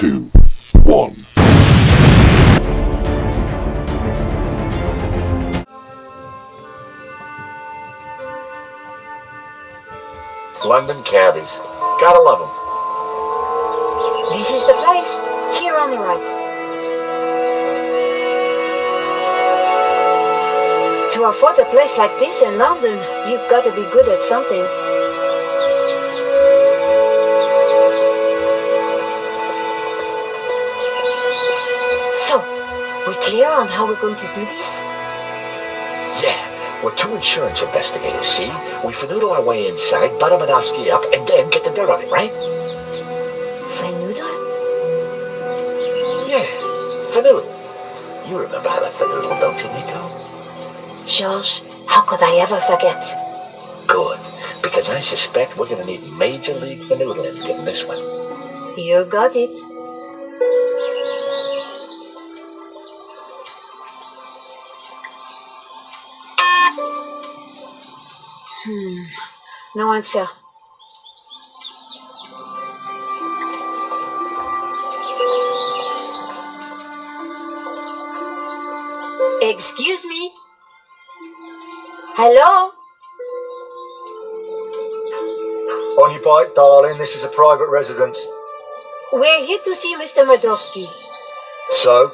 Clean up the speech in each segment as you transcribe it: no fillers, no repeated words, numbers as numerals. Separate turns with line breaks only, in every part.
2, 1.
London cabbies. Gotta love them.
This is the place. Here on the right. To afford a place like this in London, you've got to be good at something. So, we clear on how we're going to do this?
Yeah, we're two insurance investigators, see? We finagle our way inside, butt Amadovsky up, and then get the dirt on it, right?
Finagle?
Yeah, finagle. You remember how to finagle, don't you, Nico?
George, how could I ever forget?
Good, because I suspect we're gonna need Major League finagling in this one.
You got it. No answer. Excuse me? Hello?
On your bike, darling, this is a private residence.
We're here to see Mr. Murdowski.
So?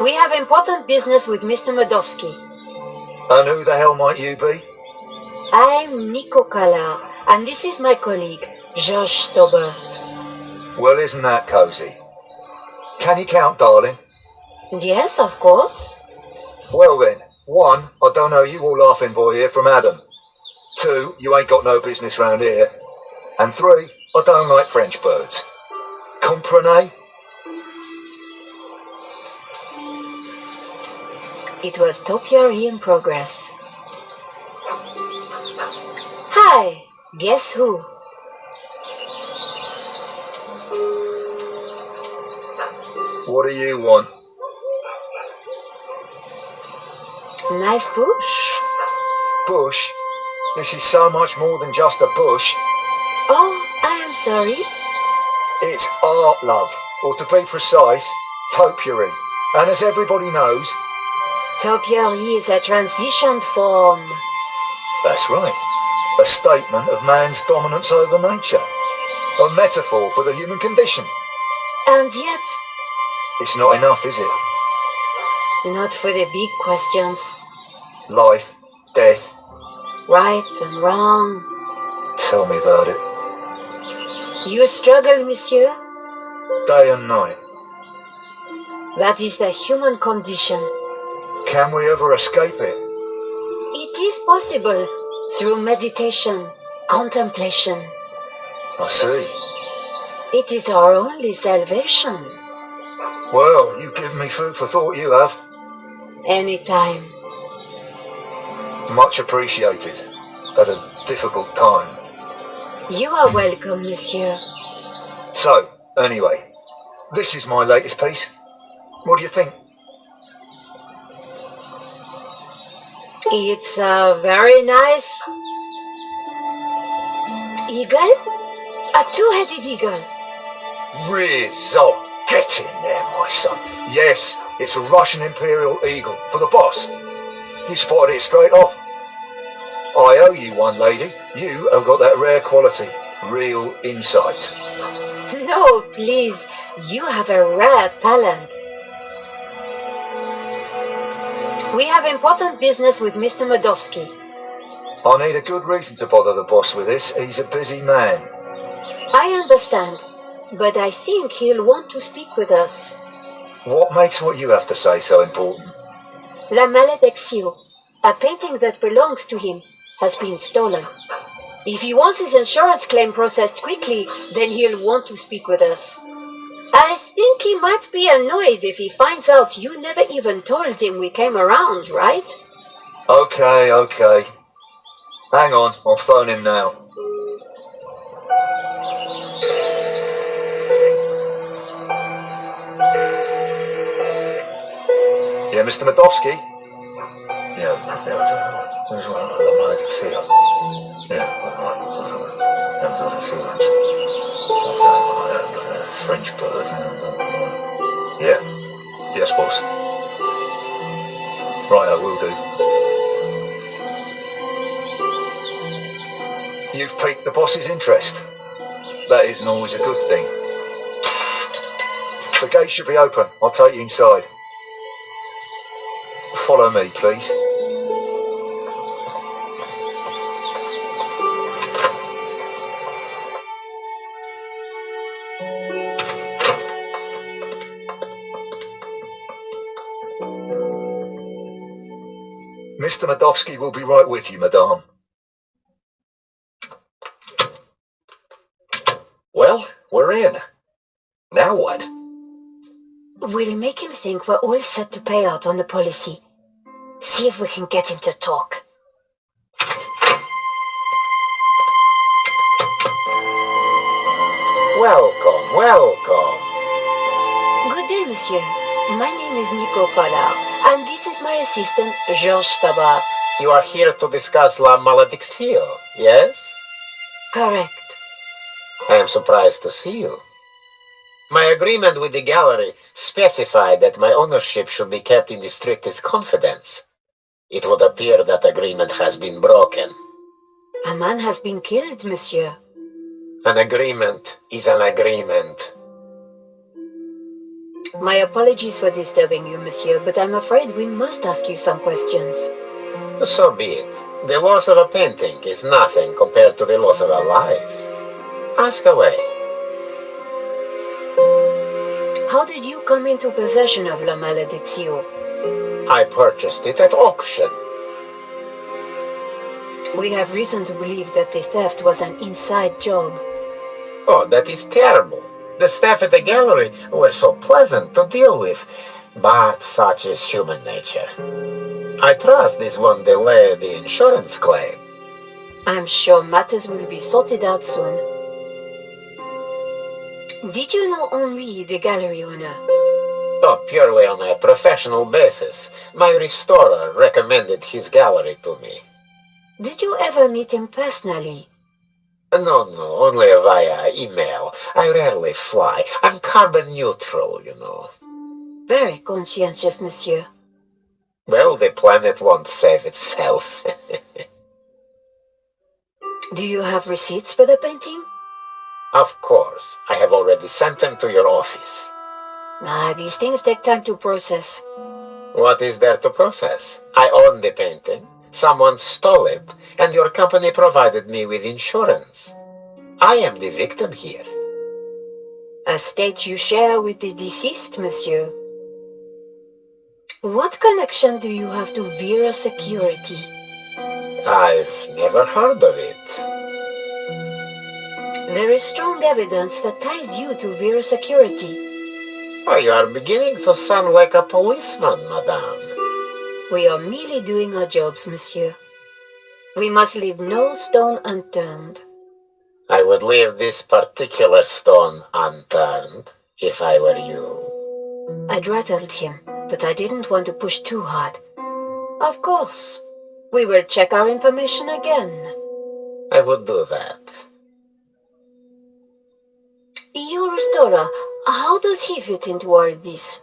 We have important business with Mr. Murdowski.
And who the hell might you be?
I'm Nico Kala, and this is my colleague, George Stobart.
Well, isn't that cosy? Can you count, darling?
Yes, of course.
Well then, 1, I don't know you all laughing boy here from Adam. 2, you ain't got no business round here. And 3, I don't like French birds. Comprenez?
It was topiary in progress. Hi, guess who?
What do you want?
Nice bush.
Bush? This is so much more than just a bush.
Oh, I am sorry.
It's art, love. Or to be precise, topiary. And as everybody knows...
Topiary is a transition form.
That's right. A statement of man's dominance over nature. A metaphor for the human condition.
And yet,
It's not enough, is it?
not for the big questions.
Life, death,
Right and wrong.
tell me about it.
You struggle, monsieur?
Day and night.
That is the human condition.
Can we ever escape it?
It is possible through meditation, contemplation.
I see.
It is our only salvation.
Well, you give me food for thought, you have.
Anytime.
Much appreciated. At a difficult time.
You are welcome, monsieur.
So, anyway, this is my latest piece. What do you think?
It's a very nice eagle? A two-headed eagle.
Result. Get in there, my son. Yes, it's a Russian Imperial Eagle for the boss. You spotted it straight off. I owe you one, lady. You have got that rare quality. Real insight.
No, please. You have a rare talent. We have important business with Mr. Murdowski.
I need a good reason to bother the boss with this. He's a busy man.
I understand, but I think he'll want to speak with us.
What makes what you have to say so important?
La Maledictio, a painting that belongs to him, has been stolen. If he wants his insurance claim processed quickly, then he'll want to speak with us. I think he might be annoyed if he finds out you never even told him we came around, right?
Okay. Hang on, I'll phone him now. Yeah, Mr. Madovsky? Yeah, got insurance. Okay, French bird. Yeah. Yes, boss. Right, I will do. You've piqued the boss's interest. That isn't always a good thing. The gate should be open. I'll take you inside. Follow me, please. Mr. Madovsky will be right with you, madame.
Well, we're in. Now what?
We'll make him think we're all set to pay out on the policy. See if we can get him to talk.
Welcome, welcome.
Good day, monsieur. My name is Nico Collard, and this is my assistant, Georges Tabar.
You are here to discuss La Maledicción, yes?
Correct.
I am surprised to see you. My agreement with the gallery specified that my ownership should be kept in the strictest confidence. It would appear that agreement has been broken.
A man has been killed, monsieur.
An agreement is an agreement.
My apologies for disturbing you, monsieur, but I'm afraid we must ask you some questions.
So be it. The loss of a painting is nothing compared to the loss of a life. Ask away.
How did you come into possession of La Maledicción?
I purchased it at auction.
We have reason to believe that the theft was an inside job.
Oh, that is terrible. The staff at the gallery were so pleasant to deal with, but such is human nature. I trust this won't delay the insurance claim.
I'm sure matters will be sorted out soon. Did you know Henri, the gallery owner?
Oh, purely on a professional basis. My restorer recommended his gallery to me.
Did you ever meet him personally?
No, only via email. I rarely fly. I'm carbon neutral, you know.
Very conscientious, monsieur.
Well, the planet won't save itself.
Do you have receipts for the painting?
Of course. I have already sent them to your office.
These things take time to process.
What is there to process? I own the painting. Someone stole it, and your company provided me with insurance. I am the victim here.
A state you share with the deceased, monsieur. What connection do you have to Vera Security?
I've never heard of it.
There is strong evidence that ties you to Vera Security.
Oh, you are beginning to sound like a policeman, madame.
We are merely doing our jobs, monsieur. We must leave no stone unturned.
I would leave this particular stone unturned if I were you.
I'd rattled him, but I didn't want to push too hard. Of course. We will check our information again.
I would do that.
Your restorer, how does he fit into all this?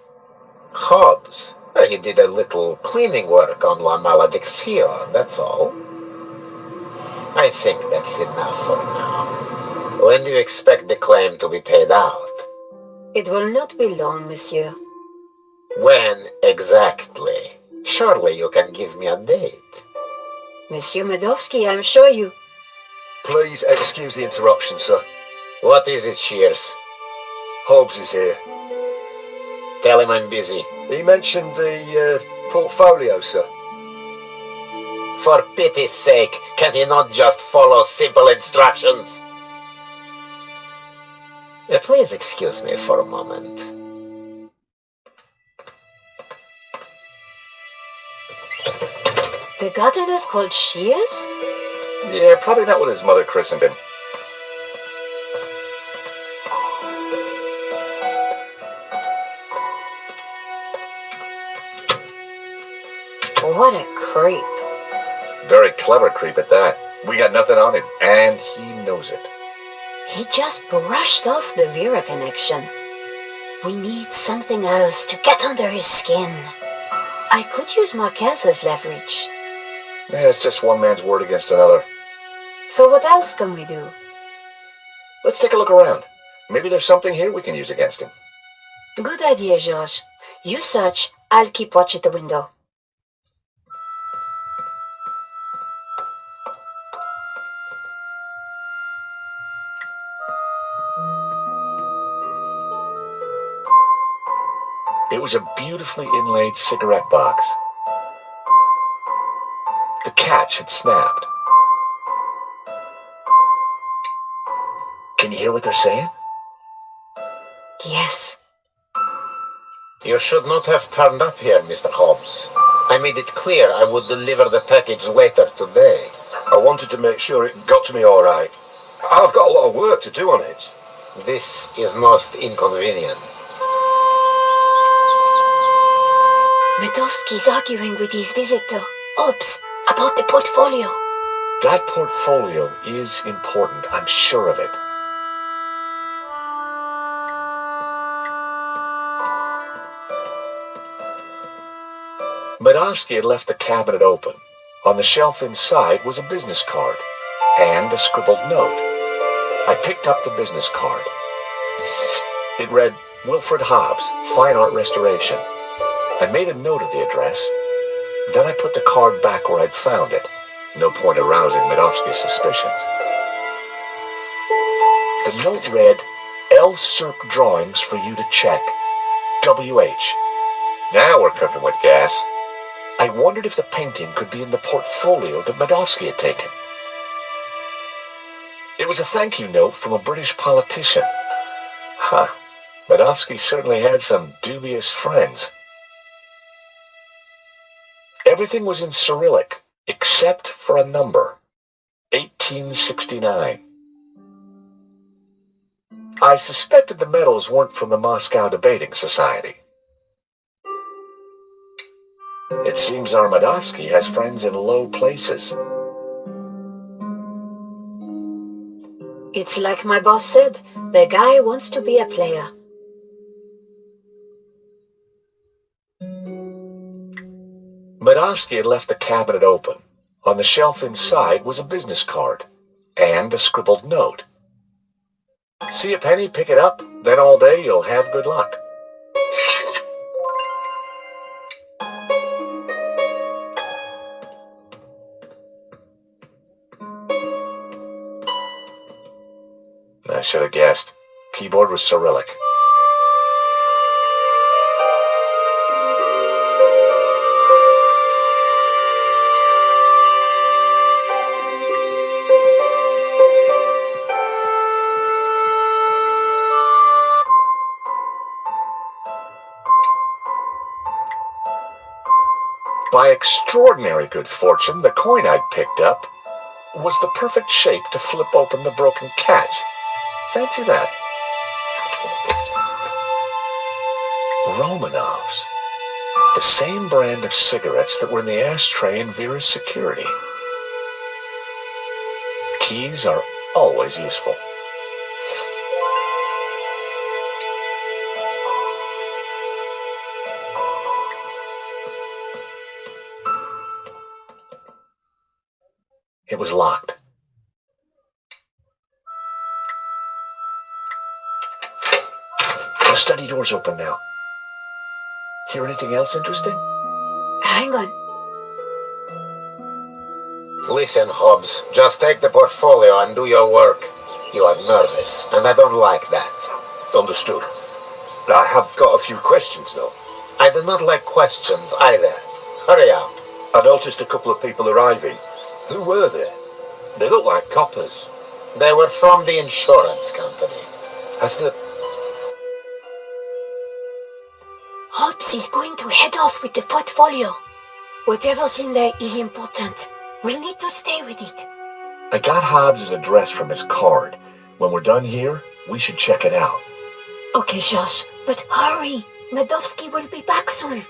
Hobbs. He did a little cleaning work on La Maledicción, that's all. I think that is enough for now. When do you expect the claim to be paid out?
It will not be long, monsieur.
When exactly? Surely you can give me a date.
Monsieur Madovsky, I'm sure you...
Please excuse the interruption, sir.
What is it, Shears?
Hobbs is here.
Tell him I'm busy.
He mentioned the portfolio, sir.
For pity's sake, can he not just follow simple instructions? Please excuse me for a moment.
The gardener's called Shears?
Yeah, probably not what his mother christened him.
What a creep.
Very clever creep at that. We got nothing on him, and he knows it.
He just brushed off the Vera connection. We need something else to get under his skin. I could use Marquez as leverage.
Yeah, it's just one man's word against another.
So what else can we do?
Let's take a look around. Maybe there's something here we can use against him.
Good idea, George. You search, I'll keep watch at the window.
It was a beautifully inlaid cigarette box. The catch had snapped. Can you hear what they're saying?
Yes.
You should not have turned up here, Mr. Hobbs. I made it clear I would deliver the package later today.
I wanted to make sure it got to me all right. I've got a lot of work to do on it.
This is most inconvenient.
Medovsky's arguing with his visitor, Hobbs, about the portfolio.
That portfolio is important, I'm sure of it. Medovsky had left the cabinet open. On the shelf inside was a business card and a scribbled note. I picked up the business card. It read, Wilfred Hobbs, Fine Art Restoration. I made a note of the address. Then I put the card back where I'd found it. No point arousing Medovsky's suspicions. The note read, L. Serp drawings for you to check. W.H. Now we're cooking with gas. I wondered if the painting could be in the portfolio that Medovsky had taken. It was a thank you note from a British politician. Huh. Medovsky certainly had some dubious friends. Everything was in Cyrillic, except for a number. 1869. I suspected the medals weren't from the Moscow Debating Society. It seems our Medovsky has friends in low places.
It's like my boss said, the guy wants to be a player.
Medovsky had left the cabinet open. On the shelf inside was a business card and a scribbled note. See a penny, pick it up, then all day you'll have good luck. I should have guessed. Keyboard was Cyrillic. By extraordinary good fortune, the coin I'd picked up was the perfect shape to flip open the broken catch. Fancy that. Romanovs. The same brand of cigarettes that were in the ashtray in Vera's security. Keys are always useful. It was locked. The study door's open now. Hear anything else interesting?
Hang on.
Listen, Hobbs, just take the portfolio and do your work. You are nervous, and I don't like that.
Understood. I have got a few questions, though.
I do not like questions either. Hurry up.
I noticed a couple of people arriving. Who were they? They look like coppers.
They were from the insurance company.
Has the...
Hobbs is going to head off with the portfolio. Whatever's in there is important. We need to stay with it.
I got Hobbs' address from his card. When we're done here, we should check it out.
Okay, Josh, but hurry. Medovsky will be back soon.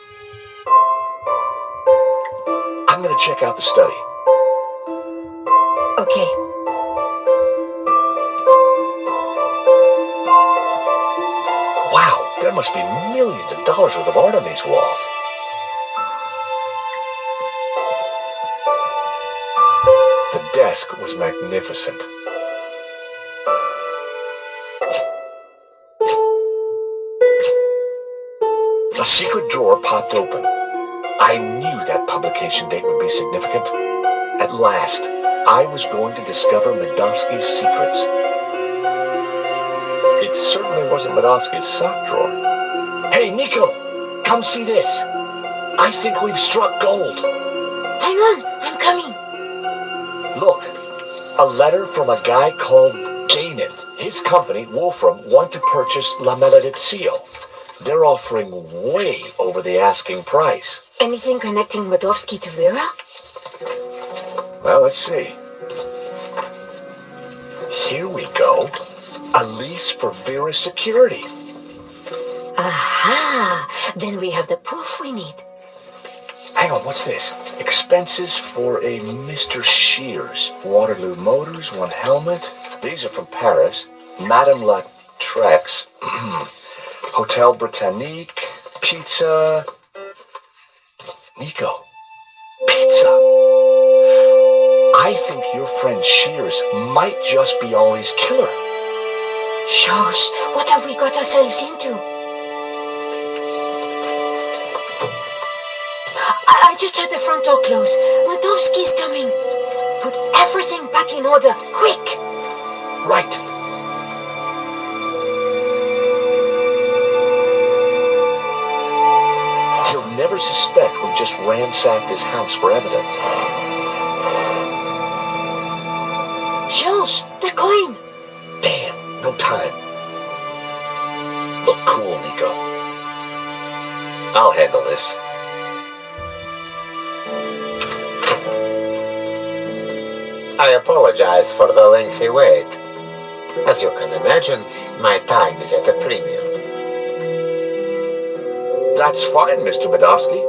I'm gonna check out the study.
Okay.
There must be millions of dollars worth of art on these walls. The desk was magnificent. A secret drawer popped open. I knew that publication date would be significant. At last, I was going to discover Medovsky's secrets. It certainly wasn't Medovsky's sock drawer. Hey, Nico! Come see this! I think we've struck gold.
Hang on, I'm coming.
Look, a letter from a guy called Gainan. His company, Wolfram, want to purchase La Malediccio. They're offering way over the asking price.
Anything connecting Medovsky to Vera?
Well, let's see. Here we go. A lease for Vera's security.
Aha! Then we have the proof we need.
Hang on, what's this? Expenses for a Mr. Shears. Waterloo Motors, one helmet. These are from Paris. Madame La Trex. Hotel Britannique. Pizza. Nico. Pizza. I think your friend Shears might just be Henri's killer.
Josh, what have we got ourselves into? I just heard the front door close. Medovsky's coming. Put everything back in order, quick!
Right. He'll never suspect we just ransacked his house for evidence.
Josh, the coin!
Damn, no time. Look cool, Nico. I'll handle this.
I apologize for the lengthy wait. As you can imagine, my time is at a premium.
That's fine, Mr. Medovsky.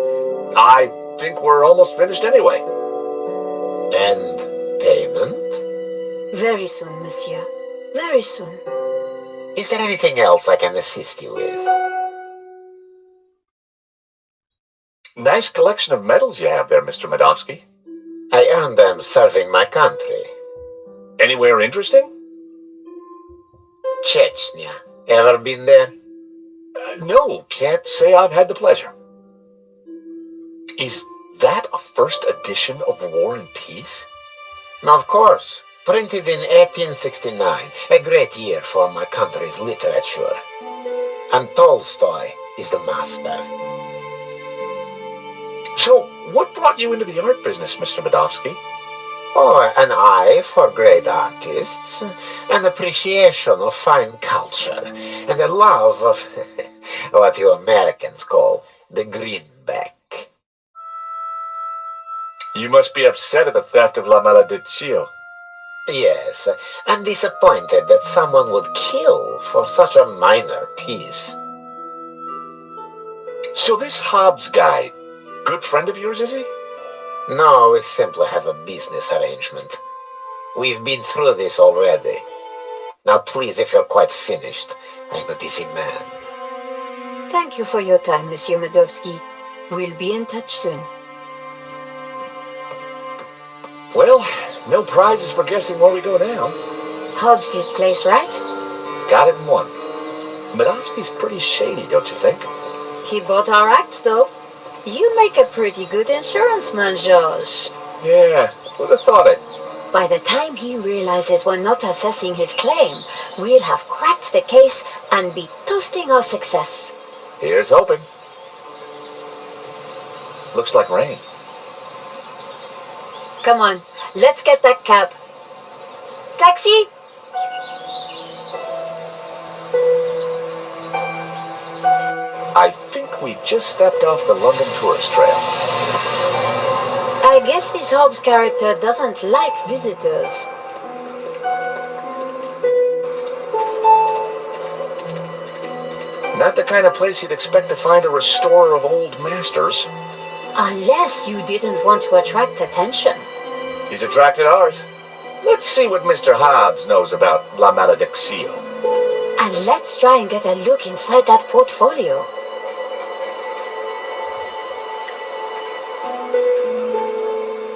I think we're almost finished anyway.
And payment?
Very soon, monsieur. Very soon.
Is there anything else I can assist you with?
Nice collection of medals you have there, Mr. Medovsky.
I earned them serving my country.
Anywhere interesting?
Chechnya. Ever been there?
No, can't say I've had the pleasure. Is that a first edition of War and Peace?
Of course. Printed in 1869. A great year for my country's literature. And Tolstoy is the master.
So, what brought you into the art business, Mr. Medovsky?
Oh, an eye for great artists, an appreciation of fine culture, and a love of what you Americans call the greenback.
You must be upset at the theft of La Malediccio.
Yes, and disappointed that someone would kill for such a minor piece.
So this Hobbs guy, good friend of yours, is he?
No, we simply have a business arrangement. We've been through this already. Now please, if you're quite finished, I'm a busy man.
Thank you for your time, Monsieur Medovsky. We'll be in touch soon.
Well, no prizes for guessing where we go now.
Hobbs' place, right?
Got it in one. Medovsky's pretty shady, don't you think?
He bought our act, though. You make a pretty good insurance man, Josh.
Yeah, who'd have thought it?
By the time he realizes we're not assessing his claim, we'll have cracked the case and be toasting our success.
Here's hoping. Looks like rain.
Come on, let's get that cab. Taxi?
I think we just stepped off the London tourist trail.
I guess this Hobbs character doesn't like visitors.
Not the kind of place you'd expect to find a restorer of old masters.
Unless you didn't want to attract attention.
He's attracted ours. Let's see what Mr. Hobbs knows about La Malediccio.
And let's try and get a look inside that portfolio.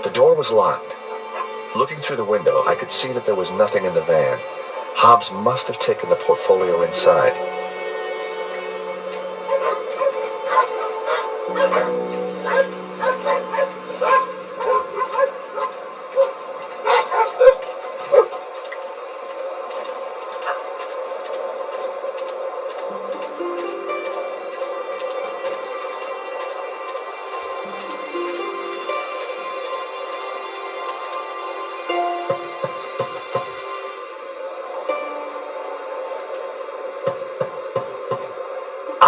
The door was locked. Looking through the window, I could see that there was nothing in the van. Hobbs must have taken the portfolio inside.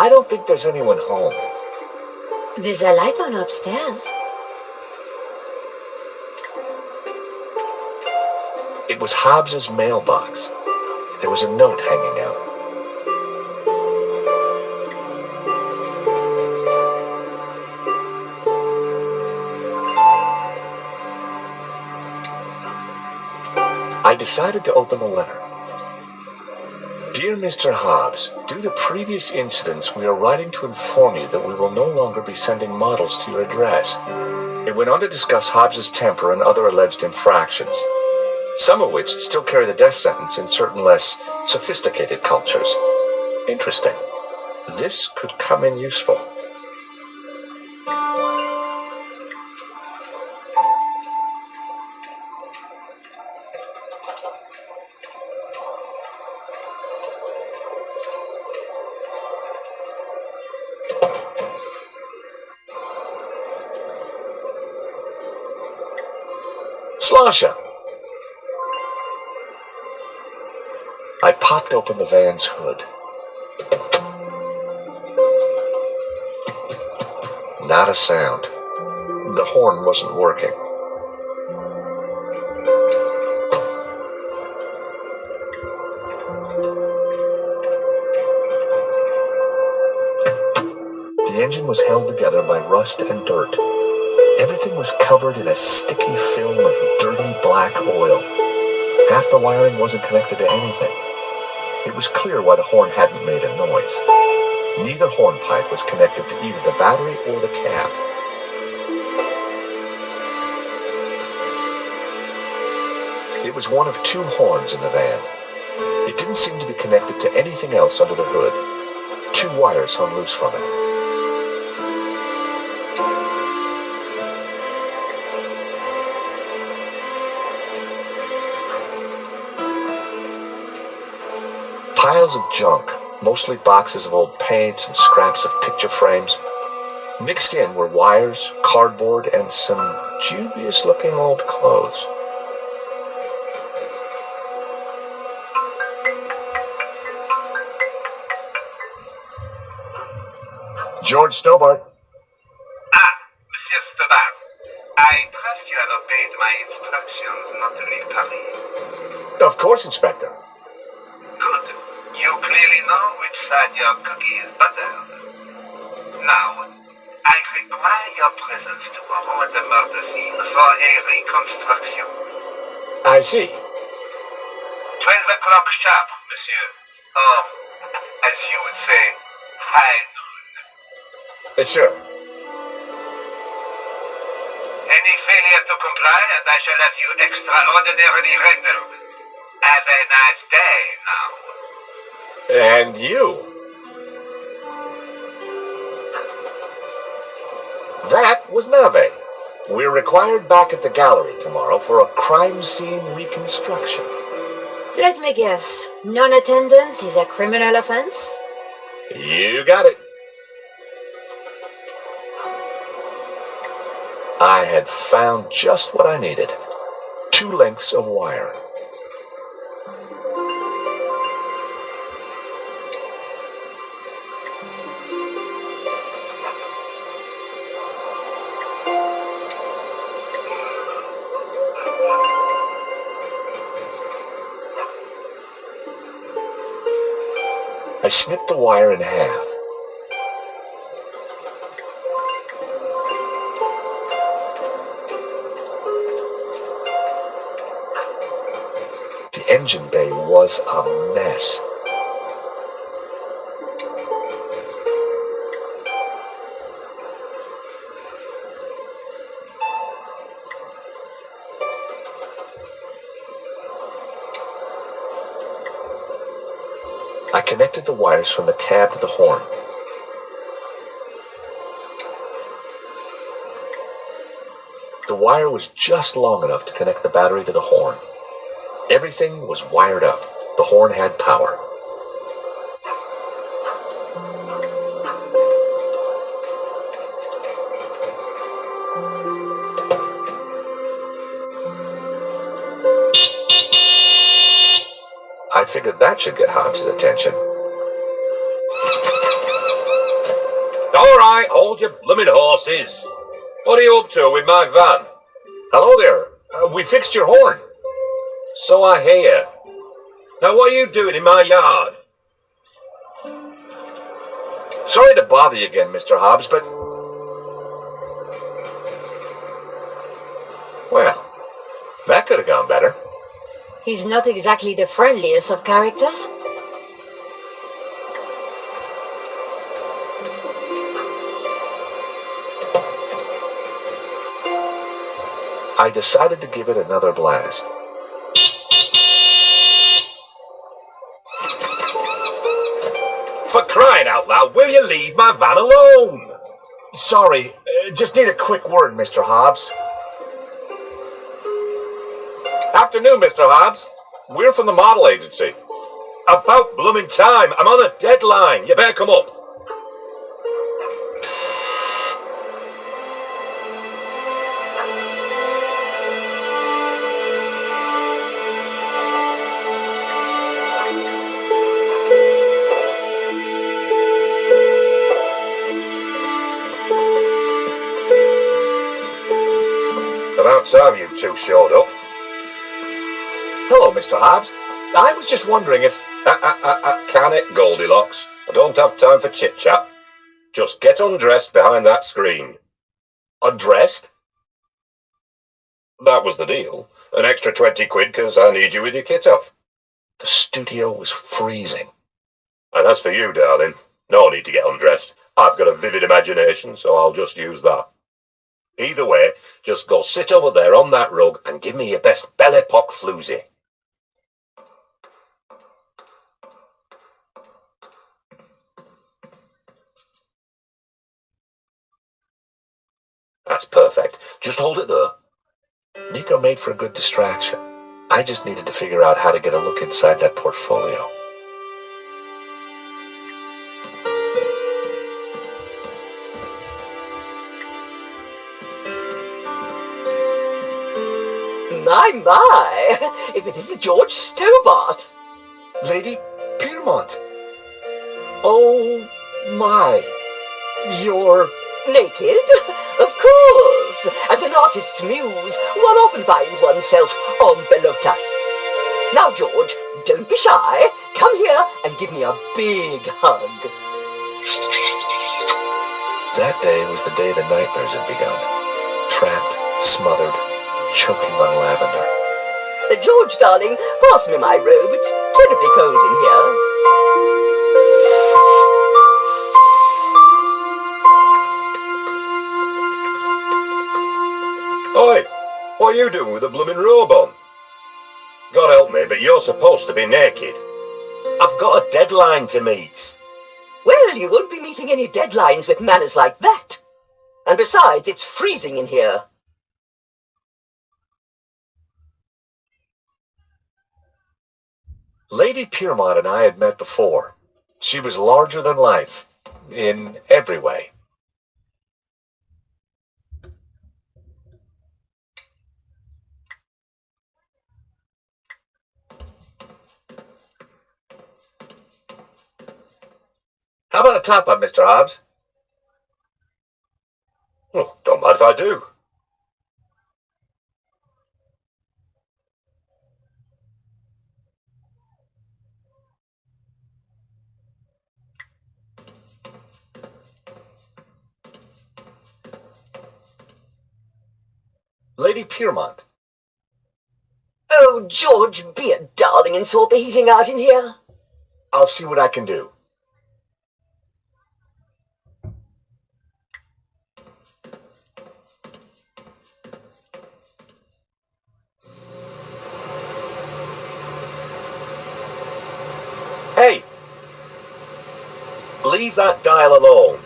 I don't think there's anyone home.
There's a light on upstairs.
It was Hobbs's mailbox. There was a note hanging out. I decided to open the letter. Dear Mr. Hobbs, due to previous incidents, we are writing to inform you that we will no longer be sending models to your address. It went on to discuss Hobbs's temper and other alleged infractions, some of which still carry the death sentence in certain less sophisticated cultures. Interesting. This could come in useful. Slasha! I popped open the van's hood. Not a sound. The horn wasn't working. The engine was held together by rust and dirt. Everything was covered in a sticky film of dirty black oil. Half the wiring wasn't connected to anything. It was clear why the horn hadn't made a noise. Neither horn pipe was connected to either the battery or the cab. It was one of two horns in the van. It didn't seem to be connected to anything else under the hood. Two wires hung loose from it. Piles of junk, mostly boxes of old paints and scraps of picture frames. Mixed in were wires, cardboard, and some dubious-looking old clothes. George Stobart.
Ah, Monsieur Stobart. I trust you have obeyed my instructions not to leave Paris.
Of course, Inspector.
Good. You clearly know which side your cookie is buttered. Now, I require your presence tomorrow at the murder scene for a reconstruction.
I see.
12 o'clock sharp, monsieur. Or, as you would say, high noon.
Sure.
Any failure to comply, and I shall have you extraordinarily rendered. Have a nice day now.
And you. That was Nave. We're required back at the gallery tomorrow for a crime scene reconstruction.
Let me guess. Non-attendance is a criminal offense?
You got it. I had found just what I needed. 2 lengths of wire. I snipped the wire in half. The engine bay was a mess. I connected the wires from the cab to the horn. The wire was just long enough to connect the battery to the horn. Everything was wired up. The horn had power. I figured that should get Hobbs' attention.
All right, hold your blooming horses. What are you up to with my van?
Hello there. We fixed your horn.
So I hear. Now what are you doing in my yard?
Sorry to bother you again, Mr. Hobbs, but... Well, that could have gone better.
He's not exactly the friendliest of characters.
I decided to give it another blast.
For crying out loud, will you leave my van alone?
Sorry, just need a quick word, Mr. Hobbs.
Afternoon, Mr. Hobbs. We're from the model agency. About blooming time. I'm on a deadline. You better come up. About time you two showed up.
Hello, Mr. Hobbs. I was just wondering if...
Can it, Goldilocks? I don't have time for chit-chat. Just get undressed behind that screen.
Undressed?
That was the deal. An extra 20 quid because I need you with your kit off.
The studio was freezing.
And as for you, darling, no need to get undressed. I've got a vivid imagination, so I'll just use that. Either way, just go sit over there on that rug and give me your best belly pock floozy. That's perfect. Just hold it there.
Nico made for a good distraction. I just needed to figure out how to get a look inside that portfolio.
My, if it isn't George Stobart.
Lady Piermont. Oh, my. You're...
Naked? Of course. As an artist's muse, one often finds oneself en pelotas. Now, George, don't be shy. Come here and give me a big hug.
That day was the day the nightmares had begun. Trapped, smothered, choking on lavender.
George, darling, pass me my robe. It's terribly cold in here.
Oi, what are you doing with a blooming robe on? God help me, but you're supposed to be naked. I've got a deadline to meet.
Well, you won't be meeting any deadlines with manners like that. And besides, it's freezing in here.
Lady Piermont and I had met before. She was larger than life, in every way. How about a top-up, Mr. Hobbs?
Oh, don't mind if I do.
Lady Piermont.
Oh, George, be a darling and sort the heating out in here.
I'll see what I can do.
Hey, leave that dial alone.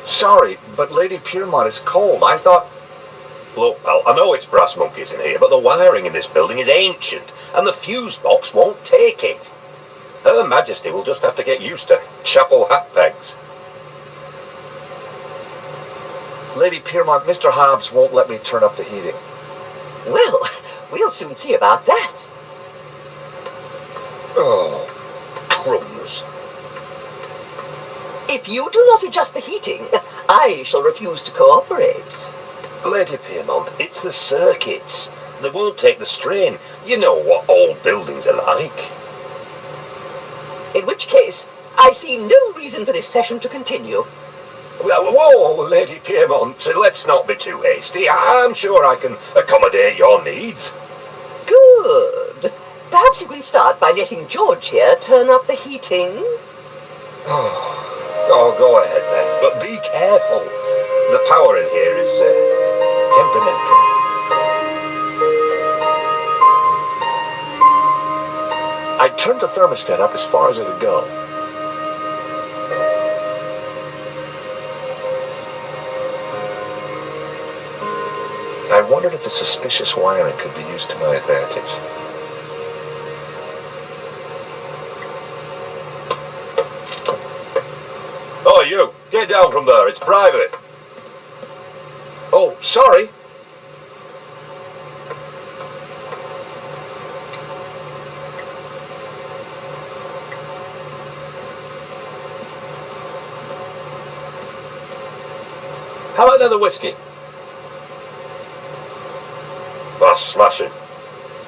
Sorry, but Lady Piermont is cold. I thought...
Look, pal, I know it's brass monkeys in here, but the wiring in this building is ancient, and the fuse box won't take it. Her Majesty will just have to get used to chapel hat pegs.
Lady Piermont, Mr. Hobbs won't let me turn up the heating.
Well, we'll soon see about that.
Oh, crumbs.
If you do not adjust the heating, I shall refuse to cooperate.
Lady Piermont, it's the circuits. They won't take the strain. You know what old buildings are like.
In which case, I see no reason for this session to continue.
Whoa, Lady Piermont, let's not be too hasty. I'm sure I can accommodate your needs.
Good. Perhaps you can start by letting George here turn up the heating.
Oh, go ahead then, but be careful. The power in here is temperamental.
I turned the thermostat up as far as it would go. I wondered if the suspicious wiring could be used to my advantage.
Oh, you, get down from there, it's private.
Oh, sorry. How about another whiskey?
That's smashing.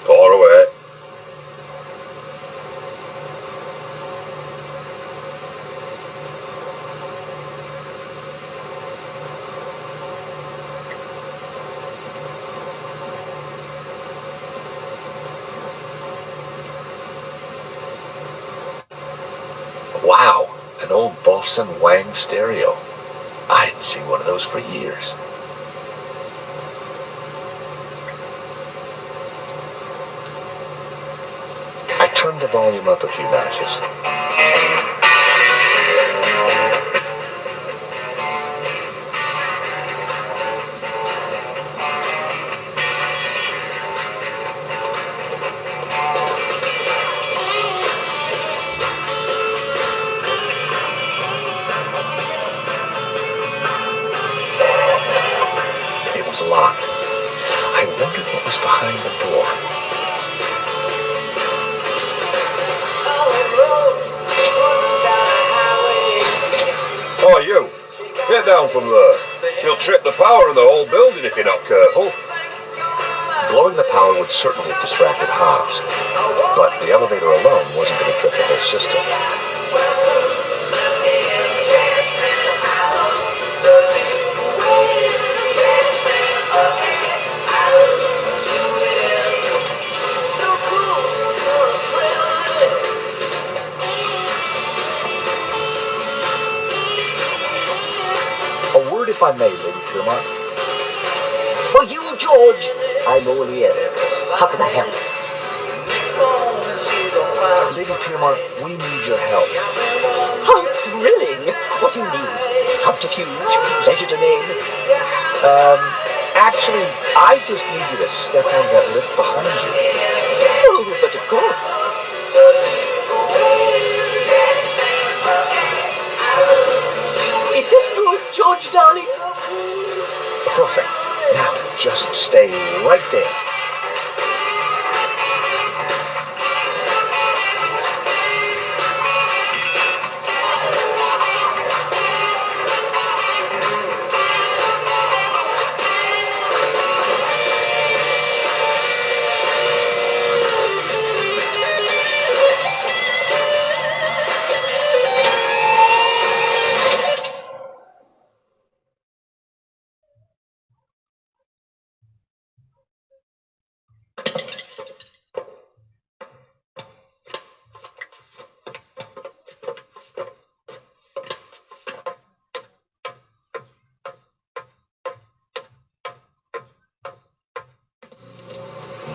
Pour away.
Wow, an old Bofson Wang stereo. I hadn't seen one of those for years. I turned the volume up a few notches. It was locked. I wondered what was behind the door.
Oh, you, get down from there. You'll trip the power in the whole building if you're not careful.
Blowing the power would certainly have distracted Hobbs, but the elevator alone wasn't going to trip the whole system. A word, if I may, Lady Piermont.
For you, George, I'm all ears. How can I help?
Lady Piermont, we need your help.
How thrilling! What do you need? Subterfuge? Legerdemain?
Actually, I just need you to step on that lift behind you.
Oh, but of course. Is this good, George, darling?
Perfect. Now, just stay right there.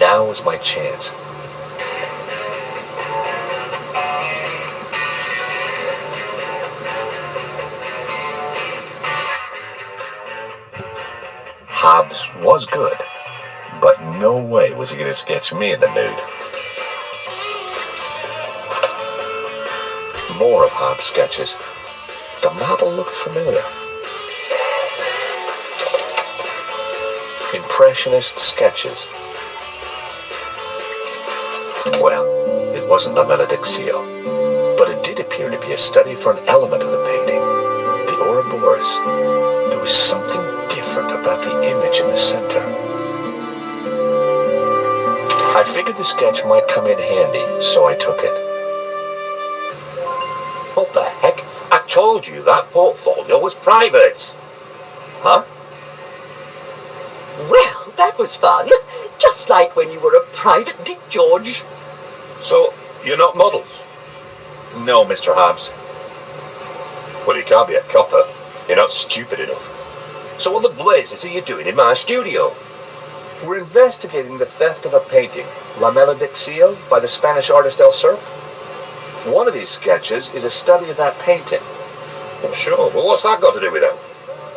Now is my chance. Hobbs was good, but no way was he going to sketch me in the nude. More of Hobbs' sketches. The model looked familiar. Impressionist sketches. Well, it wasn't La Maledictio, but it did appear to be a study for an element of the painting, the Ouroboros. There was something different about the image in the center. I figured the sketch might come in handy, so I took it.
What the heck? I told you that portfolio was private.
Huh?
Well, that was fun. Just like when you were a private Dick George.
So, you're not models?
No, Mr. Hobbs.
Well, you can't be a copper. You're not stupid enough. So what the blazes are you doing in my studio?
We're investigating the theft of a painting, La Maledictio, by the Spanish artist El Serp. One of these sketches is a study of that painting.
Well, sure, but what's that got to do with it?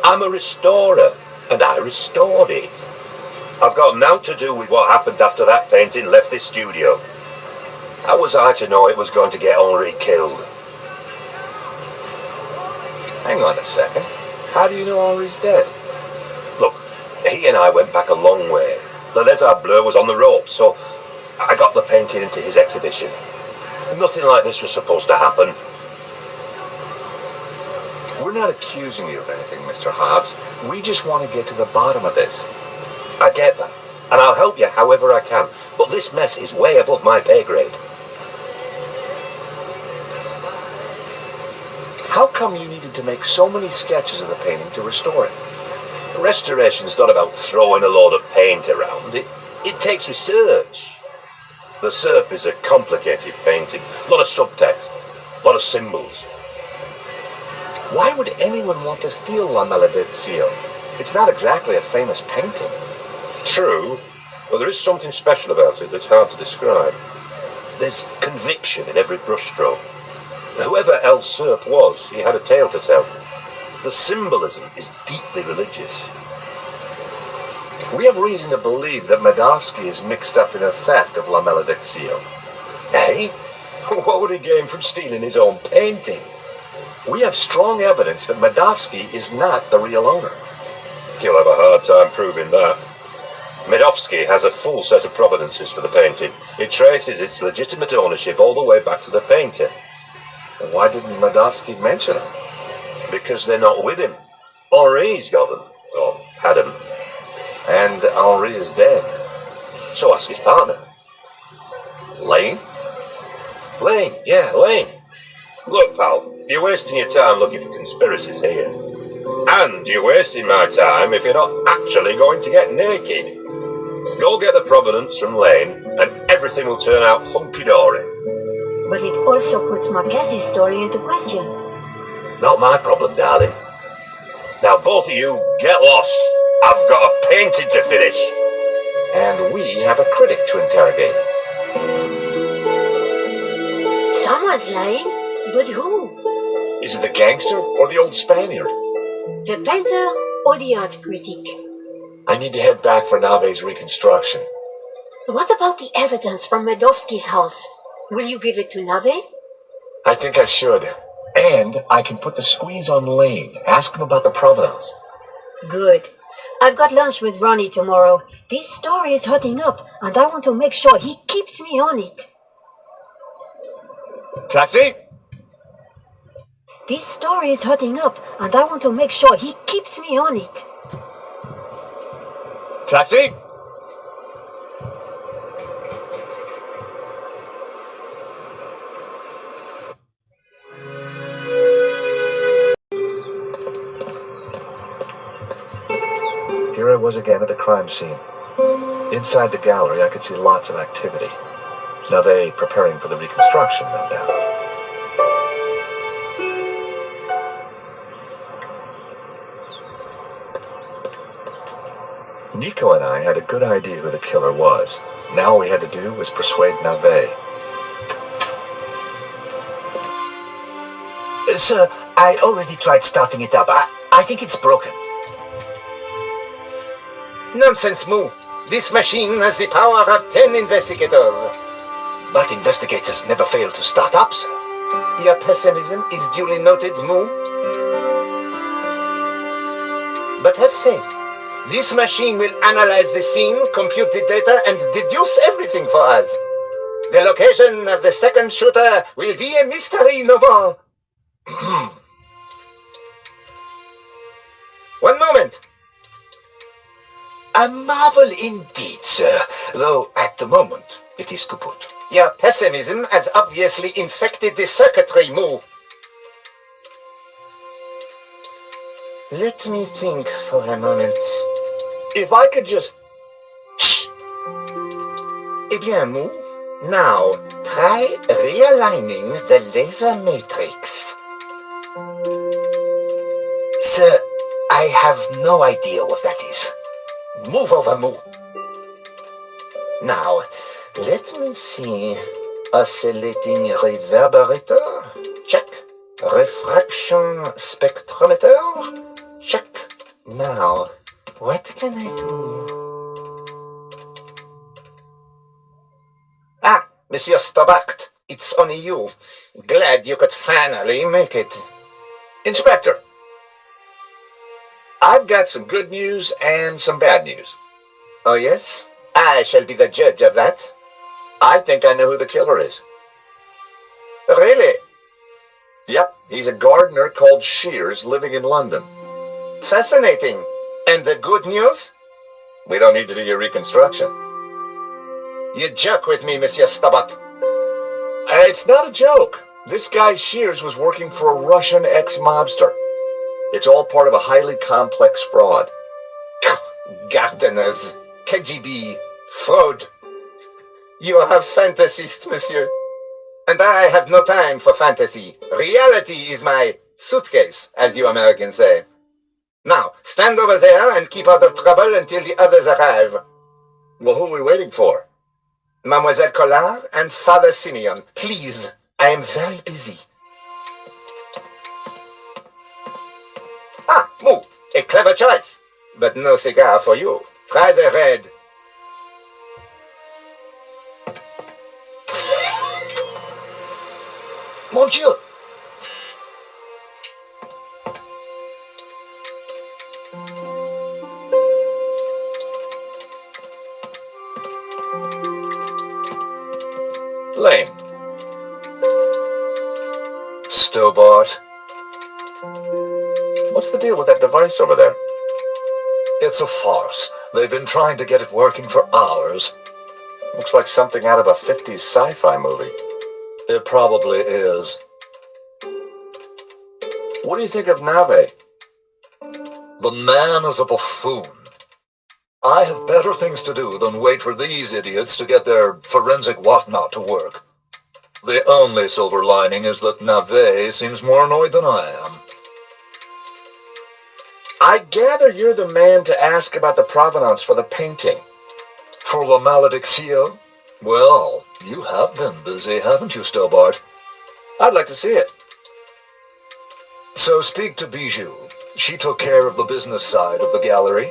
I'm a restorer, and I restored it. I've got naught to do with what happened after that painting left this studio. How was I to know it was going to get Henri killed?
Hang on a second. How do you know Henri's dead?
Look, he and I went back a long way. The Lézard Bleu was on the ropes, so I got the painting into his exhibition. Nothing like this was supposed to happen.
We're not accusing you of anything, Mr. Hobbs. We just want to get to the bottom of this.
I get that, and I'll help you however I can, but this mess is way above my pay grade.
How come you needed to make so many sketches of the painting to restore it?
Restoration's not about throwing a load of paint around. It takes research. The Serp is a complicated painting. A lot of subtext, a lot of symbols.
Why would anyone want to steal La Maledictio? It's not exactly a famous painting.
True, but there is something special about it that's hard to describe. There's conviction in every brushstroke. Whoever El Serp was, he had a tale to tell. The symbolism is deeply religious.
We have reason to believe that Madovsky is mixed up in the theft of La Maledictio.
Eh? What would he gain from stealing his own painting?
We have strong evidence that Madovsky is not the real owner.
You'll have a hard time proving that. Medovsky has a full set of provenances for the painting. It traces its legitimate ownership all the way back to the painter.
Why didn't Madovsky mention him?
Because they're not with him. Henri's got them. Or had them.
And Henri is dead.
So ask his partner.
Lane?
Lane, yeah, Lane. Look, pal, you're wasting your time looking for conspiracies here. And you're wasting my time if you're not actually going to get naked. Go get the provenance from Lane, and everything will turn out hunky-dory.
But it also puts Marquez's story into question.
Not my problem, darling. Now both of you, get lost. I've got a painting to finish.
And we have a critic to interrogate.
Someone's lying, but who?
Is it the gangster or the old Spaniard?
The painter or the art critic?
I need to head back for Nave's reconstruction.
What about the evidence from Medovsky's house? Will you give it to Nave?
I think I should. And I can put the squeeze on Lane. Ask him about the provenance.
Good. I've got lunch with Ronnie tomorrow. This story is hotting up, and I want to make sure he keeps me on it.
Taxi?
This story is hotting up, and I want to make sure he keeps me on it.
Taxi? Here I was again at the crime scene. Inside the gallery, I could see lots of activity. Nave preparing for the reconstruction, no doubt. Nico and I had a good idea who the killer was. Now all we had to do was persuade Nave.
Sir, I already tried starting it up. I think it's broken.
Nonsense, Moo. This machine has the power of 10 investigators.
But investigators never fail to start up, sir.
Your pessimism is duly noted, Moo. But have faith. This machine will analyze the scene, compute the data, and deduce everything for us. The location of the second shooter will be a mystery no more. One moment.
A marvel indeed, sir, though at the moment it is kaput.
Your pessimism has obviously infected the circuitry, Moo. Let me think for a moment.
If I could just...
Shh! Eh bien, Moo, now try realigning the laser matrix.
Sir, I have no idea what that is.
Move over, Moo. Now, let me see. Oscillating reverberator? Check. Refraction spectrometer? Check. Now, what can I do? Ah, Monsieur Stobart, it's only you. Glad you could finally make it.
Inspector, I've got some good news and some bad news.
Oh, yes? I shall be the judge of that.
I think I know who the killer is.
Really?
Yep, he's a gardener called Shears living in London.
Fascinating. And the good news?
We don't need to do your reconstruction.
You joke with me, Monsieur Stobart.
It's not a joke. This guy Shears was working for a Russian ex-mobster. It's all part of a highly complex fraud.
Gardeners, KGB, fraud. You are a fantasist, monsieur. And I have no time for fantasy. Reality is my suitcase, as you Americans say. Now, stand over there and keep out of trouble until the others arrive.
Well, who are we waiting for?
Mademoiselle Collard and Father Simeon. Please, I am very busy. Ah, Moo, a clever choice. But no cigar for you. Try the red.
Mon Dieu! Lane.
Stobart.
What's the deal with that device over there?
It's a farce. They've been trying to get it working for hours.
Looks like something out of a 50s sci-fi movie.
It probably is.
What do you think of Nave?
The man is a buffoon. I have better things to do than wait for these idiots to get their forensic whatnot to work. The only silver lining is that Nave seems more annoyed than I am.
I gather you're the man to ask about the provenance for the painting.
For La Maledictio? Well, you have been busy, haven't you, Stobart?
I'd like to see it.
So speak to Bijou. She took care of the business side of the gallery.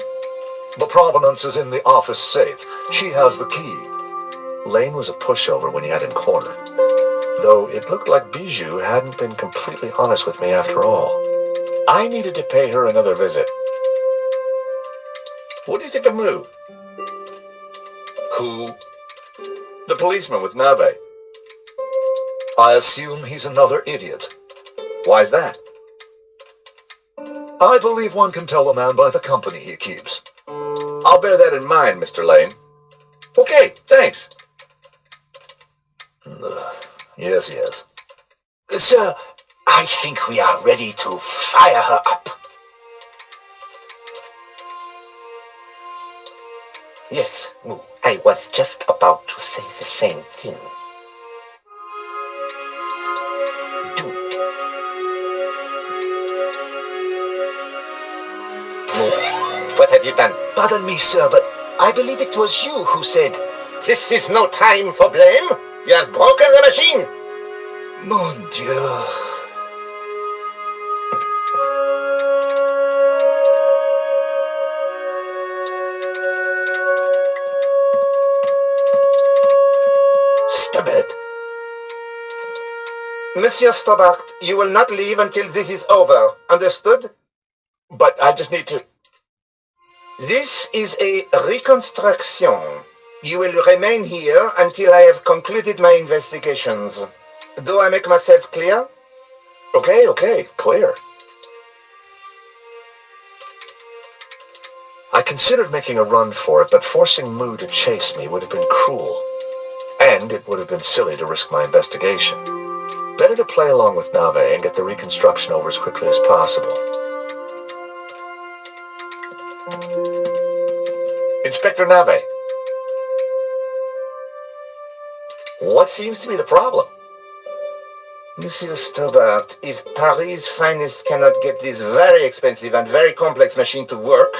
The provenance is in the office safe. She has the key.
Lane was a pushover when he had him cornered. Though it looked like Bijou hadn't been completely honest with me after all. I needed to pay her another visit. What do you think of Moo?
Who?
The policeman with Nave.
I assume he's another idiot.
Why's that?
I believe one can tell a man by the company he keeps.
I'll bear that in mind, Mr. Lane. Okay, thanks.
Yes, yes.
Sir, I think we are ready to fire her up.
Yes, Moo, I was just about to say the same thing. Do it. Moo, what have you done?
Pardon me, sir, but I believe it was you who said...
This is no time for blame. You have broken the machine.
Mon Dieu.
Monsieur Stobart, you will not leave until this is over. Understood?
But I just need to...
This is a reconstruction. You will remain here until I have concluded my investigations. Do I make myself clear?
Okay, clear. I considered making a run for it, but forcing Moo to chase me would have been cruel. And it would have been silly to risk my investigation. Better to play along with Nave and get the reconstruction over as quickly as possible. Inspector Nave. What seems to be the problem?
Monsieur Stobart, if Paris' finest cannot get this very expensive and very complex machine to work,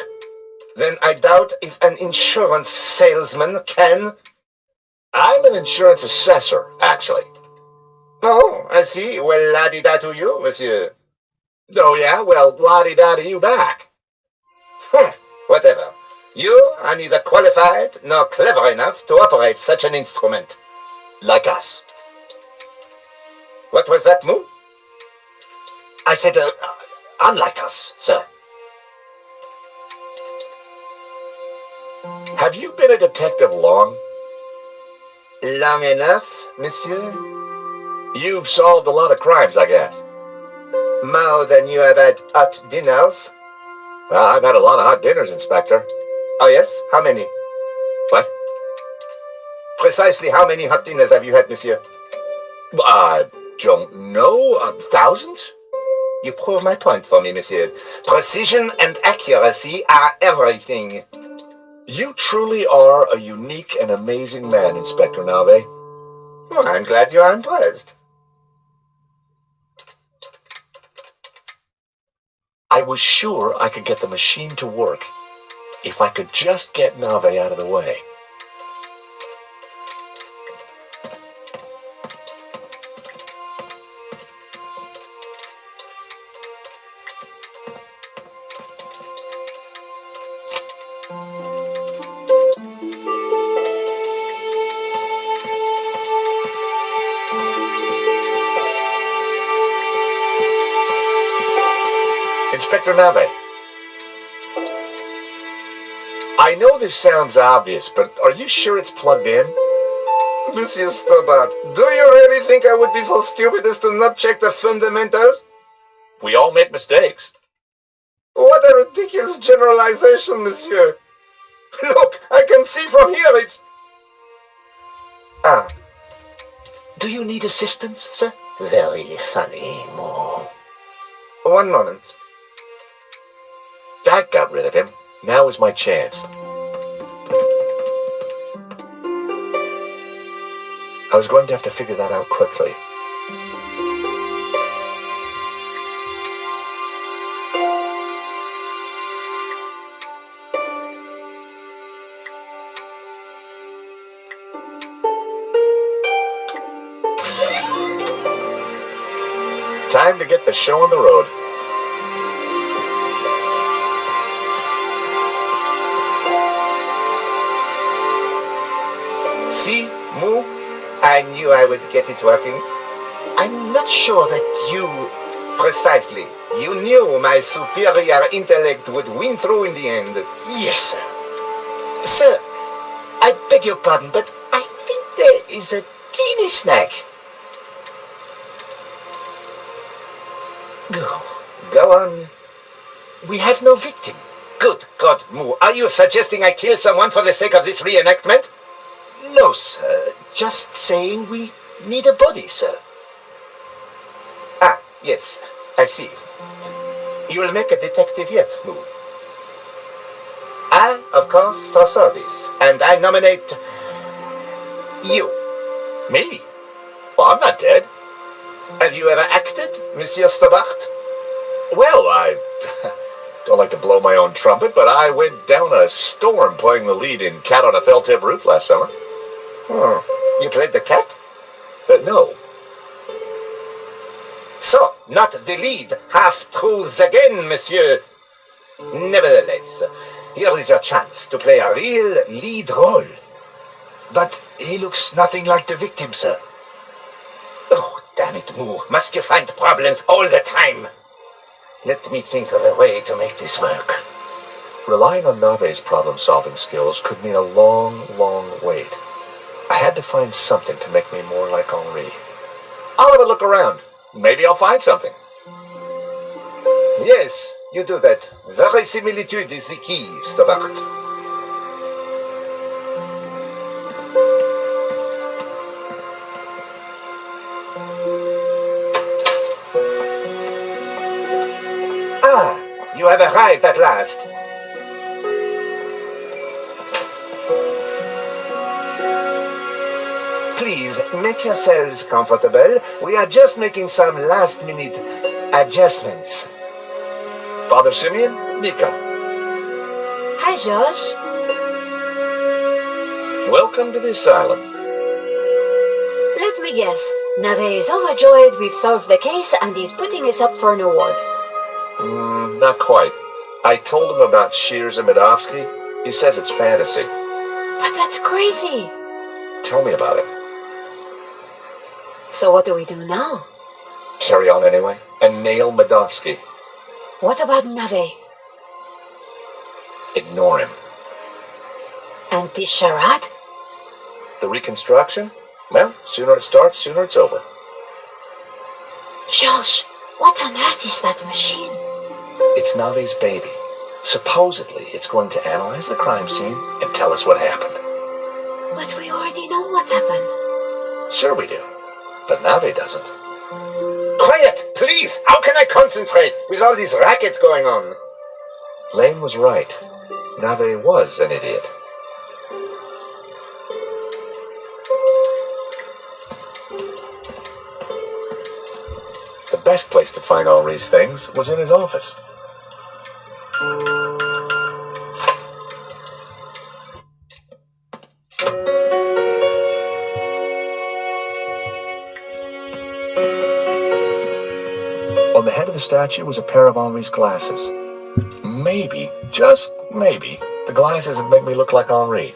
then I doubt if an insurance salesman can.
I'm an insurance assessor, actually.
Oh, I see. Well, la-di-da to you, monsieur.
Oh, yeah? Well, la-di-da to you back.
Whatever. You are neither qualified nor clever enough to operate such an instrument.
Like us.
What was that, Moo?
I said, unlike us, sir. Have you been a detective long?
Long enough, monsieur?
You've solved a lot of crimes, I guess.
More than you have had hot dinners?
Well, I've had a lot of hot dinners, Inspector.
Oh, yes? How many?
What?
Precisely how many hot dinners have you had, monsieur?
I don't know. Thousands?
You prove my point for me, monsieur. Precision and accuracy are everything.
You truly are a unique and amazing man, Inspector Nave.
Well, I'm glad you are impressed.
I was sure I could get the machine to work if I could just get Nave out of the way. Inspector Nave. I know this sounds obvious, but are you sure it's plugged in?
Monsieur Stobart, do you really think I would be so stupid as to not check the fundamentals?
We all make mistakes.
What a ridiculous generalization, monsieur. Look, I can see from here it's... Ah.
Do you need assistance, sir?
Very funny, Moo. 1 moment.
That got rid of him. Now is my chance. I was going to have to figure that out quickly. Time to get the show on the road.
See, Moo? I knew I would get it working.
I'm not sure that you...
Precisely. You knew my superior intellect would win through in the end.
Yes, sir. Sir, I beg your pardon, but I think there is a teeny snag.
Go on.
We have no victim.
Good God, Moo. Are you suggesting I kill someone for the sake of this reenactment?
No, sir. Just saying we need a body, sir.
Ah, yes. I see. You'll make a detective yet, Moo. I, of course, foresaw this, and I nominate... you.
Me? Well, I'm not dead.
Have you ever acted, Monsieur Stobart?
Well, I don't like to blow my own trumpet, but I went down a storm playing the lead in Cat on a Felt-Tip Roof last summer.
You played the cat?
No.
So, not the lead. Half-truths again, monsieur. Nevertheless, here is your chance to play a real lead role.
But he looks nothing like the victim, sir.
Oh, damn Damn it, Moo. Must you find problems all the time? Let me think of a way to make this work.
Relying on Nave's problem-solving skills could mean a long, long wait. I had to find something to make me more like Henri. I'll have a look around. Maybe I'll find something.
Yes, you do that. Verisimilitude is the key, Stobart. Ah, you have arrived at last. Please, make yourselves comfortable. We are just making some last-minute adjustments.
Father Simeon, Nika.
Hi, Josh.
Welcome to the asylum.
Let me guess. Nave is overjoyed we've solved the case and he's putting us up for an award.
Not quite. I told him about Shears and Medovsky. He says it's fantasy.
But that's crazy.
Tell me about it.
So what do we do now?
Carry on anyway, and nail Medovsky.
What about Nave?
Ignore him.
And this charade?
The reconstruction? Well, sooner it starts, sooner it's over.
Josh, what on earth is that machine?
It's Nave's baby. Supposedly, it's going to analyze the crime scene and tell us what happened.
But we already know what happened.
Sure we do. But Nave doesn't.
Quiet, please! How can I concentrate with all this racket going on?
Lane was right. Nave was an idiot. The best place to find Henri's things was in his office. On the head of the statue was a pair of Henri's glasses. Maybe, just maybe, the glasses would make me look like Henri.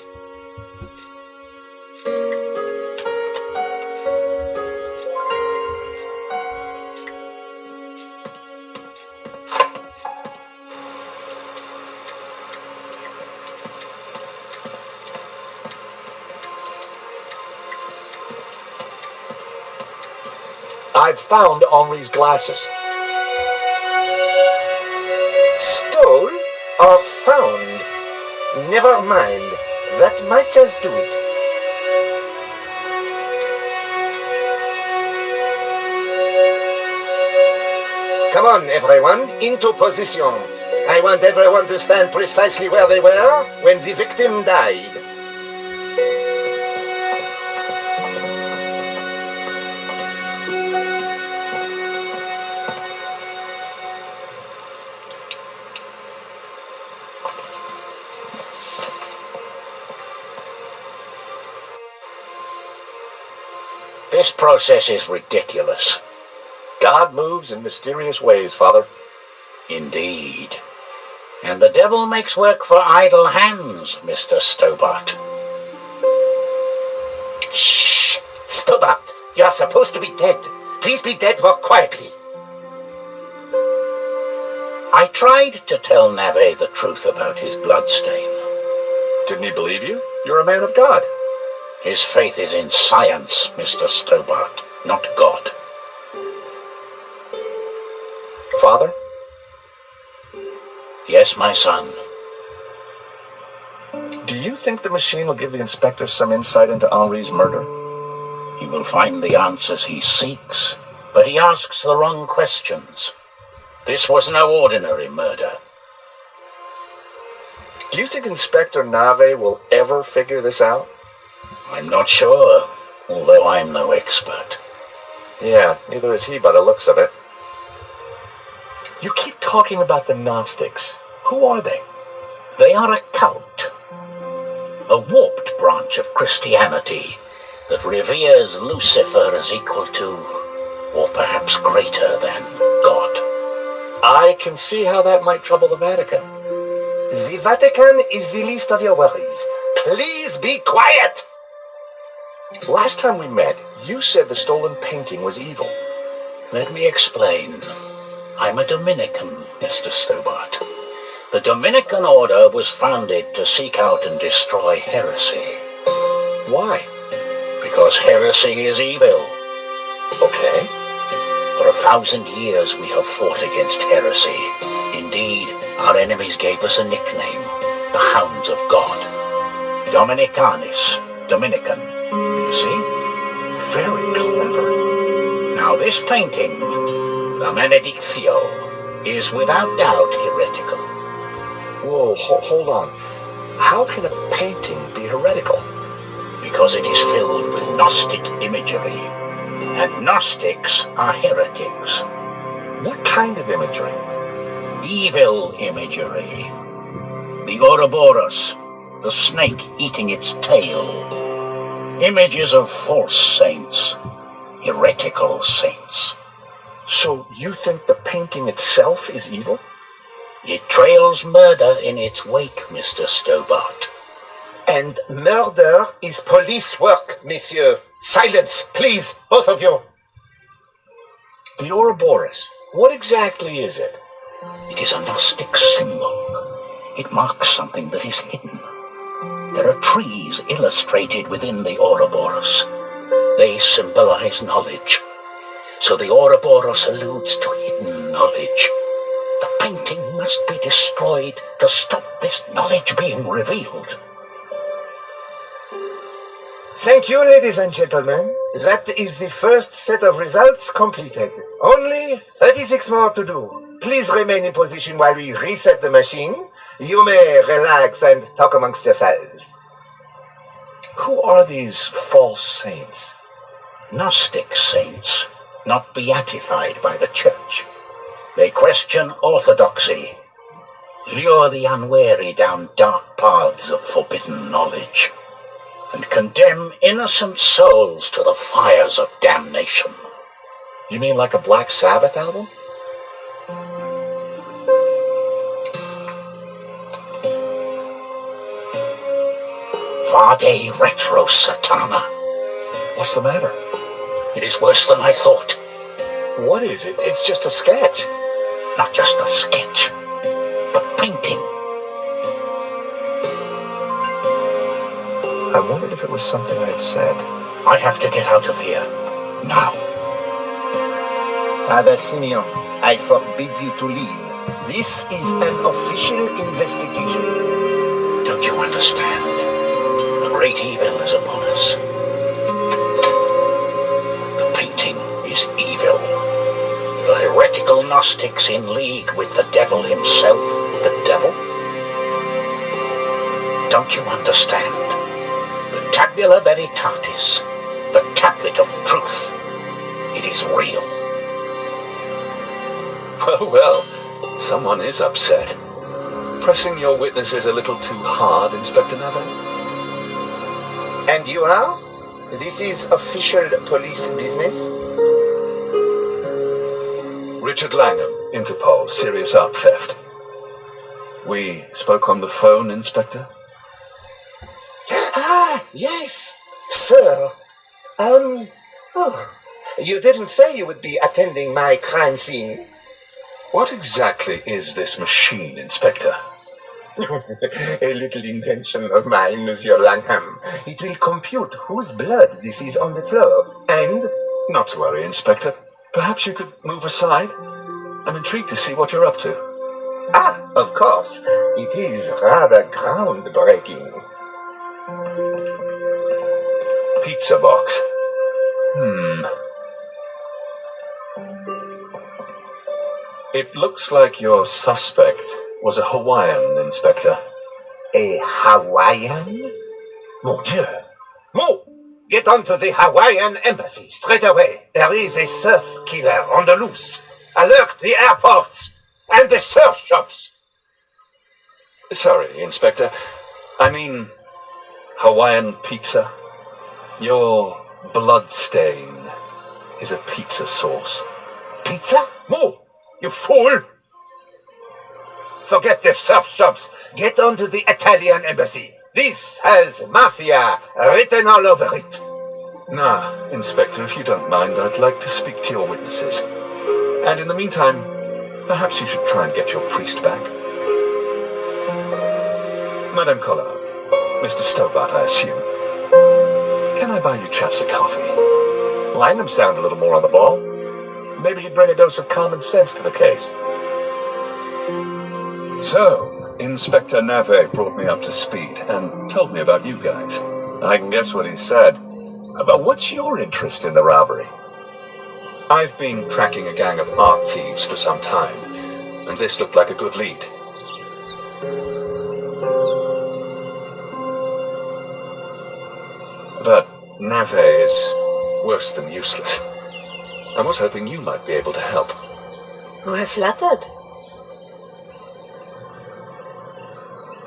I've found Henri's glasses.
Stole or found? Never mind. That might just do it. Come on, everyone, into position. I want everyone to stand precisely where they were when the victim died.
This process is ridiculous.
God moves in mysterious ways, Father.
Indeed. And the devil makes work for idle hands, Mr. Stobart.
Shh! Stobart, you are supposed to be dead. Please be dead more quietly.
I tried to tell Nave the truth about his bloodstain.
Didn't he believe you? You're a man of God.
His faith is in science, Mr. Stobart, not God.
Father?
Yes, my son.
Do you think the machine will give the inspector some insight into Henri's murder?
He will find the answers he seeks, but he asks the wrong questions. This was no ordinary murder.
Do you think Inspector Nave will ever figure this out?
I'm not sure, although I'm no expert.
Yeah, neither is he by the looks of it. You keep talking about the Gnostics. Who are they?
They are a cult, a warped branch of Christianity that reveres Lucifer as equal to, or perhaps greater than, God.
I can see how that might trouble the Vatican.
The Vatican is the least of your worries. Please be quiet!
Last time we met, you said the stolen painting was evil.
Let me explain. I'm a Dominican, Mr. Stobart. The Dominican order was founded to seek out and destroy heresy.
Why?
Because heresy is evil.
Okay.
For 1,000 years we have fought against heresy. Indeed, our enemies gave us a nickname, the Hounds of God. Dominicanis, Dominican. You see?
Very clever.
Now this painting, the Benedictio, is without doubt heretical.
Whoa, hold on. How can a painting be heretical?
Because it is filled with Gnostic imagery. And Gnostics are heretics.
What kind of imagery?
Evil imagery. The Ouroboros, the snake eating its tail. Images of false saints, heretical saints.
So you think the painting itself is evil?
It trails murder in its wake, Mr. Stobart.
And murder is police work, monsieur. Silence, please, both of you.
The Ouroboros, what exactly is it?
It is a Gnostic symbol. It marks something that is hidden. There are trees illustrated within the Ouroboros. They symbolize knowledge. So the Ouroboros alludes to hidden knowledge. The painting must be destroyed to stop this knowledge being revealed.
Thank you, ladies and gentlemen. That is the first set of results completed. Only 36 more to do. Please remain in position while we reset the machine. You may relax and talk amongst yourselves.
Who are these false saints?
Gnostic saints, not beatified by the church. They question orthodoxy, lure the unwary down dark paths of forbidden knowledge, and condemn innocent souls to the fires of damnation.
You mean like a Black Sabbath album?
Vade retro satana.
What's the matter?
It is worse than I thought.
What is it? It's just a sketch.
Not just a sketch. The painting.
I wondered if it was something I had said.
I have to get out of here. Now.
Father Simeon, I forbid you to leave. This is an official investigation.
Don't you understand? A great evil is upon us. The painting is evil. The heretical Gnostics in league with the devil himself.
The devil?
Don't you understand? The Tabula Veritatis, the tablet of truth. It is real.
Well, someone is upset. Pressing your witnesses a little too hard, Inspector Neville.
And you are? This is official police business?
Richard Langham, Interpol, serious art theft. We spoke on the phone, Inspector?
Ah, yes, sir. You didn't say you would be attending my crime scene.
What exactly is this machine, Inspector?
A little invention of mine, Monsieur Langham. It will compute whose blood this is on the floor, and...
Not to worry, Inspector. Perhaps you could move aside? I'm intrigued to see what you're up to.
Ah, of course. It is rather groundbreaking.
Pizza box. It looks like your suspect was a Hawaiian, Inspector.
A Hawaiian? Mon Dieu! Mo! Get onto the Hawaiian embassy straight away. There is a surf killer on the loose. Alert the airports and the surf shops.
Sorry, Inspector. I mean, Hawaiian pizza. Your blood stain is a pizza sauce.
Pizza? Mo! You fool! Forget the surf shops. Get onto the Italian embassy. This has mafia written all over it.
Nah, Inspector, if you don't mind, I'd like to speak to your witnesses. And in the meantime, perhaps you should try and get your priest back. Madame Collard, Mr. Stobart, I assume. Can I buy you chaps a coffee?
Langham sounded a little more on the ball. Maybe he'd bring a dose of common sense to the case.
So, Inspector Nave brought me up to speed and told me about you guys.
I can guess what he said. But what's your interest in the robbery?
I've been tracking a gang of art thieves for some time, and this looked like a good lead. But Nave is worse than useless. I was hoping you might be able to help.
We're flattered.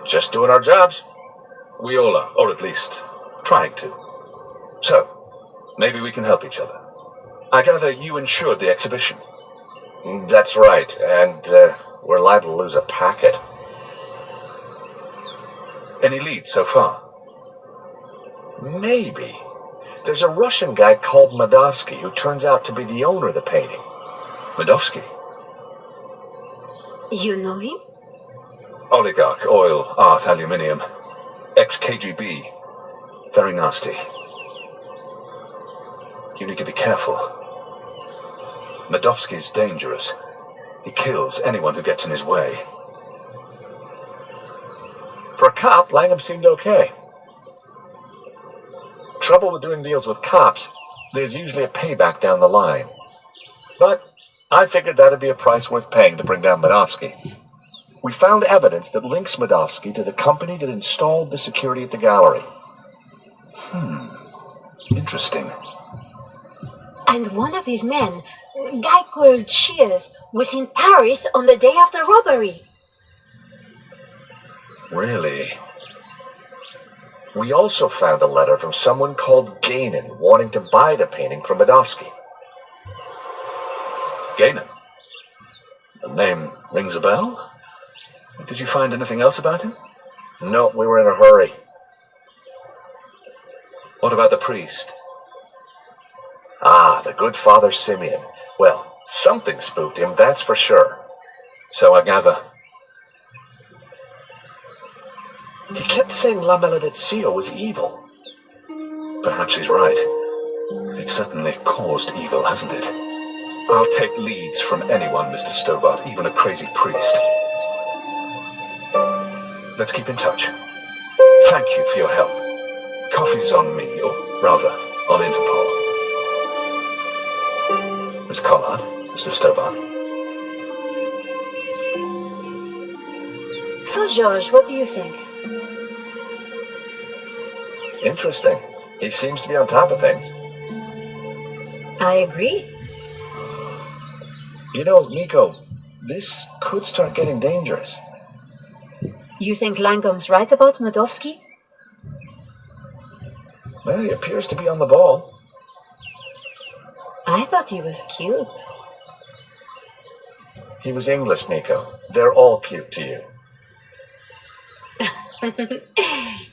Just doing our jobs.
We all are, or at least trying to. So, maybe we can help each other. I gather you insured the exhibition.
That's right, and we're liable to lose a packet.
Any leads so far?
Maybe. There's a Russian guy called Madovsky who turns out to be the owner of the painting.
Madovsky?
You know him?
Oligarch, oil, art, aluminium. Ex-KGB. Very nasty. You need to be careful. Madovsky's dangerous. He kills anyone who gets in his way.
For a cop, Langham seemed okay. Trouble with doing deals with cops, there's usually a payback down the line. But I figured that'd be a price worth paying to bring down Madovsky. We found evidence that links Madovsky to the company that installed the security at the gallery.
Interesting.
And one of his men, a guy called Shears, was in Paris on the day of the robbery.
Really?
We also found a letter from someone called Gainan wanting to buy the painting from Madovsky.
Gainan? The name rings a bell? Did you find anything else about him?
No, we were in a hurry.
What about the priest?
Ah, the good Father Simeon. Well, something spooked him, that's for sure.
So I gather.
He kept saying La Maledizio was evil.
Perhaps he's right. It's certainly caused evil, hasn't it? I'll take leads from anyone, Mr. Stobart, even a crazy priest. Let's keep in touch. Thank you for your help. Coffee's on me, or rather, on Interpol. Miss Collard, Mr. Stobart.
So, George, what do you think?
Interesting. He seems to be on top of things.
I agree.
You know, Nico, this could start getting dangerous.
You think Langham's right about Madovsky?
Well, he appears to be on the ball.
I thought he was cute.
He was English, Nico. They're all cute to you.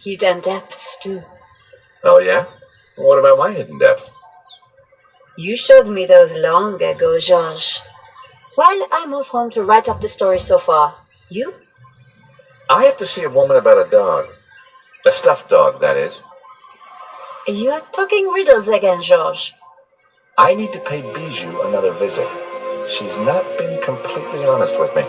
Hidden depths, too.
Oh, yeah? What about my hidden depths?
You showed me those long ago, George. Well, I'm off home to write up the story so far. You?
I have to see a woman about a dog. A stuffed dog, that is.
You're talking riddles again, George.
I need to pay Bijou another visit. She's not been completely honest with me.